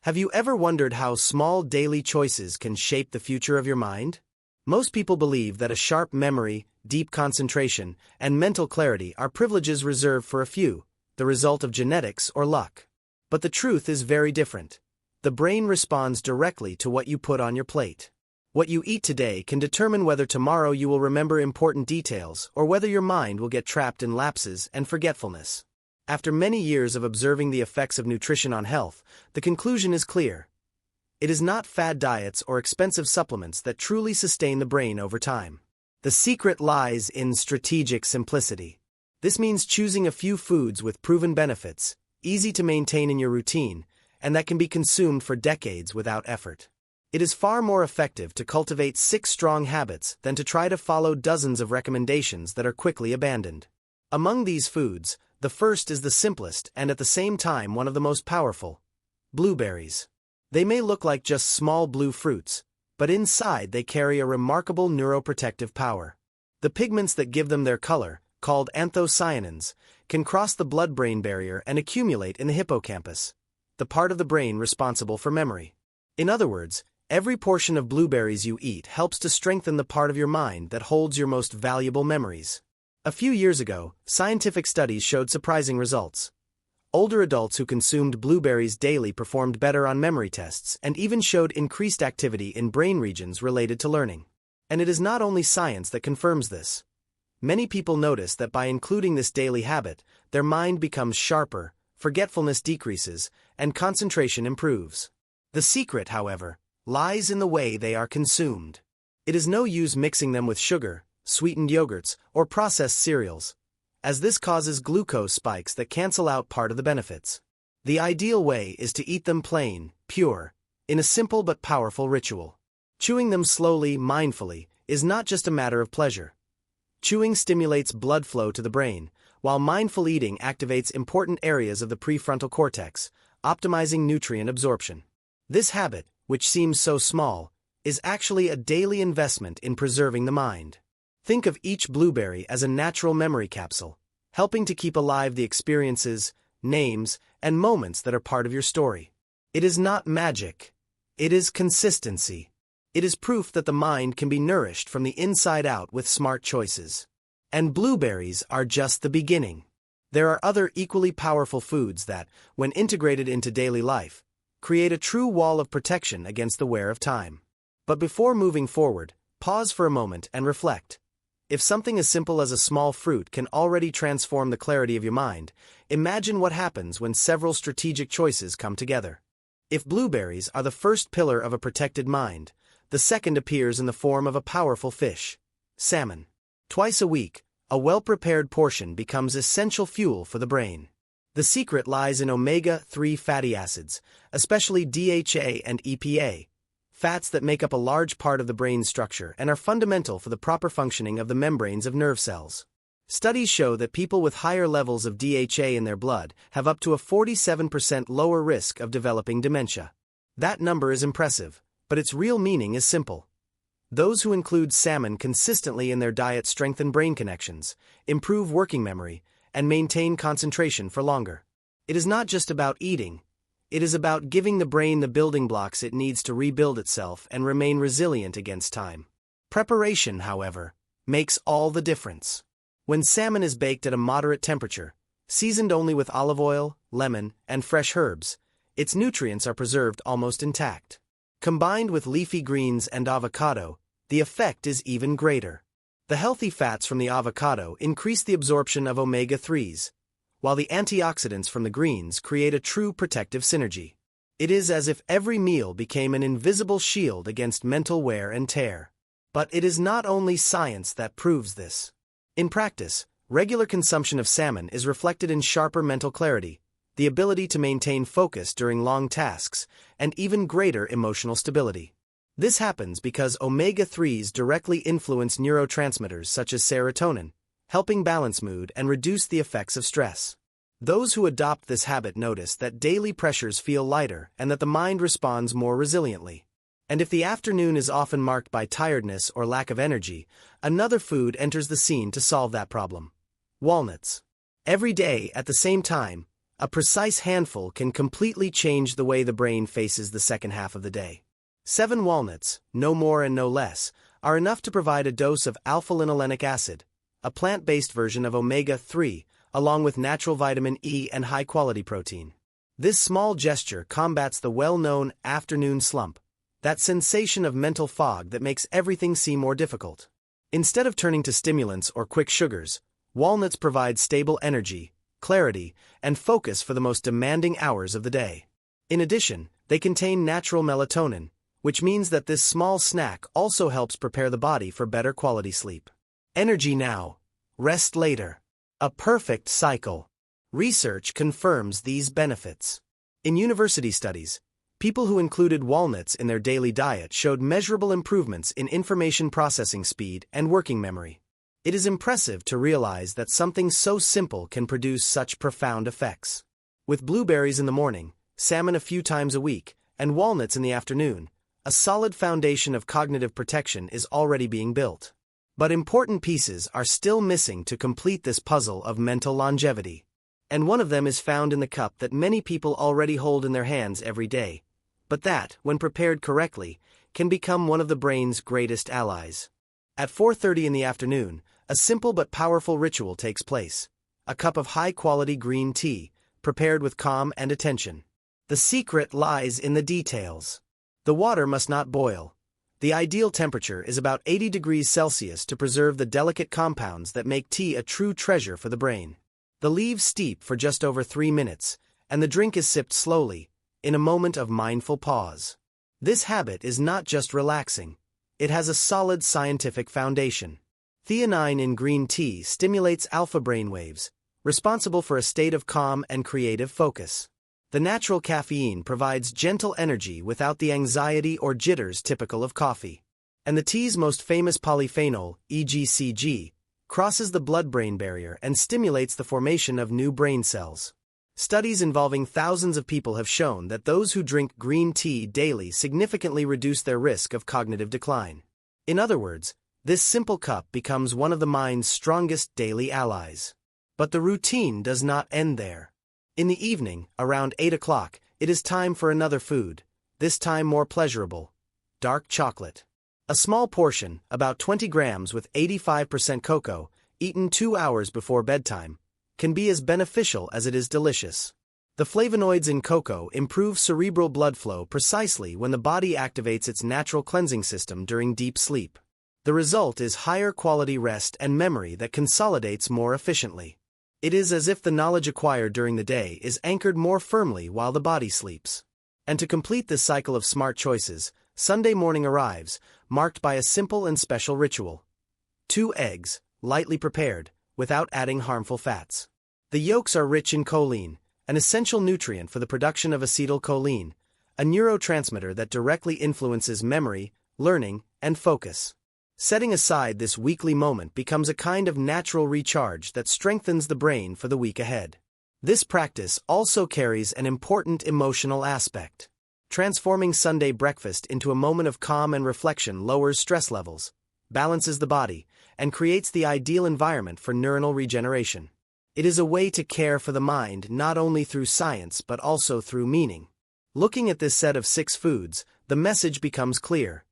Have you ever wondered how small daily choices can shape the future of your mind? Most people believe that a sharp memory, deep concentration, and mental clarity are privileges reserved for a few, the result of genetics or luck. But the truth is very different. The brain responds directly to what you put on your plate. What you eat today can determine whether tomorrow you will remember important details or whether your mind will get trapped in lapses and forgetfulness. After many years of observing the effects of nutrition on health, the conclusion is clear. It is not fad diets or expensive supplements that truly sustain the brain over time. The secret lies in strategic simplicity. This means choosing a few foods with proven benefits, easy to maintain in your routine, and that can be consumed for decades without effort. It is far more effective to cultivate 6 strong habits than to try to follow dozens of recommendations that are quickly abandoned. Among these foods, the first is the simplest and at the same time one of the most powerful: blueberries. They may look like just small blue fruits, but inside they carry a remarkable neuroprotective power. The pigments that give them their color, called anthocyanins, can cross the blood-brain barrier and accumulate in the hippocampus, the part of the brain responsible for memory. In other words, every portion of blueberries you eat helps to strengthen the part of your mind that holds your most valuable memories. A few years ago, scientific studies showed surprising results. Older adults who consumed blueberries daily performed better on memory tests and even showed increased activity in brain regions related to learning. And it is not only science that confirms this. Many people notice that by including this daily habit, their mind becomes sharper, forgetfulness decreases, and concentration improves. The secret, however, lies in the way they are consumed. It is no use mixing them with sugar, sweetened yogurts, or processed cereals, as this causes glucose spikes that cancel out part of the benefits. The ideal way is to eat them plain, pure, in a simple but powerful ritual. Chewing them slowly, mindfully, is not just a matter of pleasure. Chewing stimulates blood flow to the brain, while mindful eating activates important areas of the prefrontal cortex, optimizing nutrient absorption. This habit, which seems so small, is actually a daily investment in preserving the mind. Think of each blueberry as a natural memory capsule, helping to keep alive the experiences, names, and moments that are part of your story. It is not magic. It is consistency. It is proof that the mind can be nourished from the inside out with smart choices. And blueberries are just the beginning. There are other equally powerful foods that, when integrated into daily life, create a true wall of protection against the wear of time. But before moving forward, pause for a moment and reflect. If something as simple as a small fruit can already transform the clarity of your mind, imagine what happens when several strategic choices come together. If blueberries are the first pillar of a protected mind, the second appears in the form of a powerful fish: salmon. Twice a week, a well-prepared portion becomes essential fuel for the brain. The secret lies in omega-3 fatty acids, especially DHA and EPA, fats that make up a large part of the brain's structure and are fundamental for the proper functioning of the membranes of nerve cells. Studies show that people with higher levels of DHA in their blood have up to a 47% lower risk of developing dementia. That number is impressive, but its real meaning is simple. Those who include salmon consistently in their diet strengthen brain connections, improve working memory, and maintain concentration for longer. It is not just about eating. It is about giving the brain the building blocks it needs to rebuild itself and remain resilient against time. Preparation, however, makes all the difference. When salmon is baked at a moderate temperature, seasoned only with olive oil, lemon, and fresh herbs, its nutrients are preserved almost intact. Combined with leafy greens and avocado, the effect is even greater. The healthy fats from the avocado increase the absorption of omega-3s, while the antioxidants from the greens create a true protective synergy. It is as if every meal became an invisible shield against mental wear and tear. But it is not only science that proves this. In practice, regular consumption of salmon is reflected in sharper mental clarity, the ability to maintain focus during long tasks, and even greater emotional stability. This happens because omega-3s directly influence neurotransmitters such as serotonin, helping balance mood and reduce the effects of stress. Those who adopt this habit notice that daily pressures feel lighter and that the mind responds more resiliently. And if the afternoon is often marked by tiredness or lack of energy, another food enters the scene to solve that problem: walnuts. Every day, at the same time, A precise handful can completely change the way the brain faces the second half of the day. 7 walnuts, no more and no less, are enough to provide a dose of alpha-linolenic acid, a plant-based version of omega-3, along with natural vitamin E and high-quality protein. This small gesture combats the well-known afternoon slump, that sensation of mental fog that makes everything seem more difficult. Instead of turning to stimulants or quick sugars, walnuts provide stable energy, clarity, and focus for the most demanding hours of the day. In addition, they contain natural melatonin, which means that this small snack also helps prepare the body for better quality sleep. Energy now, rest later. A perfect cycle. Research confirms these benefits. In university studies, people who included walnuts in their daily diet showed measurable improvements in information processing speed and working memory. It is impressive to realize that something so simple can produce such profound effects. With blueberries in the morning, salmon a few times a week, and walnuts in the afternoon, a solid foundation of cognitive protection is already being built. But important pieces are still missing to complete this puzzle of mental longevity. And one of them is found in the cup that many people already hold in their hands every day, but that, when prepared correctly, can become one of the brain's greatest allies. At 4:30 in the afternoon, a simple but powerful ritual takes place. A cup of high-quality green tea, prepared with calm and attention. The secret lies in the details. The water must not boil. The ideal temperature is about 80 degrees Celsius to preserve the delicate compounds that make tea a true treasure for the brain. The leaves steep for just over 3 minutes, and the drink is sipped slowly, in a moment of mindful pause. This habit is not just relaxing, it has a solid scientific foundation. Theanine in green tea stimulates alpha brainwaves, responsible for a state of calm and creative focus. The natural caffeine provides gentle energy without the anxiety or jitters typical of coffee. And the tea's most famous polyphenol, EGCG, crosses the blood-brain barrier and stimulates the formation of new brain cells. Studies involving thousands of people have shown that those who drink green tea daily significantly reduce their risk of cognitive decline. In other words, this simple cup becomes one of the mind's strongest daily allies. But the routine does not end there. In the evening, around 8 o'clock, it is time for another food, this time more pleasurable: dark chocolate. A small portion, about 20 grams with 85% cocoa, eaten 2 hours before bedtime, can be as beneficial as it is delicious. The flavonoids in cocoa improve cerebral blood flow precisely when the body activates its natural cleansing system during deep sleep. The result is higher quality rest and memory that consolidates more efficiently. It is as if the knowledge acquired during the day is anchored more firmly while the body sleeps. And to complete this cycle of smart choices, Sunday morning arrives, marked by a simple and special ritual. 2 eggs, lightly prepared, without adding harmful fats. The yolks are rich in choline, an essential nutrient for the production of acetylcholine, a neurotransmitter that directly influences memory, learning, and focus. Setting aside this weekly moment becomes a kind of natural recharge that strengthens the brain for the week ahead. This practice also carries an important emotional aspect. Transforming Sunday breakfast into a moment of calm and reflection lowers stress levels, balances the body, and creates the ideal environment for neuronal regeneration. It is a way to care for the mind not only through science but also through meaning. Looking at this set of 6 foods, the message becomes clear.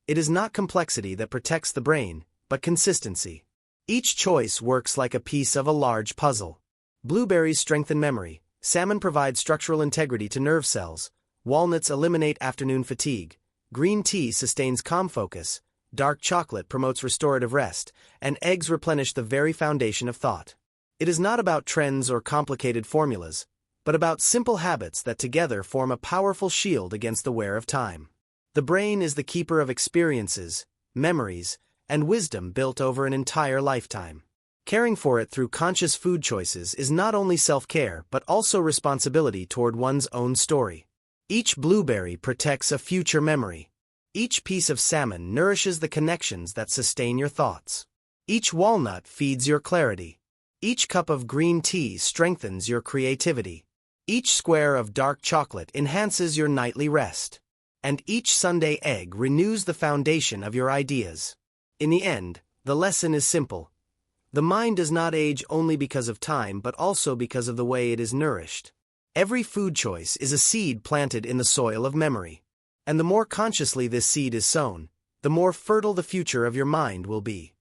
It is not complexity that protects the brain, but consistency. Each choice works like a piece of a large puzzle. Blueberries strengthen memory, salmon provide structural integrity to nerve cells, walnuts eliminate afternoon fatigue, green tea sustains calm focus, dark chocolate promotes restorative rest, and eggs replenish the very foundation of thought. It is not about trends or complicated formulas, but about simple habits that together form a powerful shield against the wear of time. The brain is the keeper of experiences, memories, and wisdom built over an entire lifetime. Caring for it through conscious food choices is not only self-care but also responsibility toward one's own story. Each blueberry protects a future memory. Each piece of salmon nourishes the connections that sustain your thoughts. Each walnut feeds your clarity. Each cup of green tea strengthens your creativity. Each square of dark chocolate enhances your nightly rest. And each Sunday egg renews the foundation of your ideas. In the end, the lesson is simple. The mind does not age only because of time but also because of the way it is nourished. Every food choice is a seed planted in the soil of memory. And the more consciously this seed is sown, the more fertile the future of your mind will be.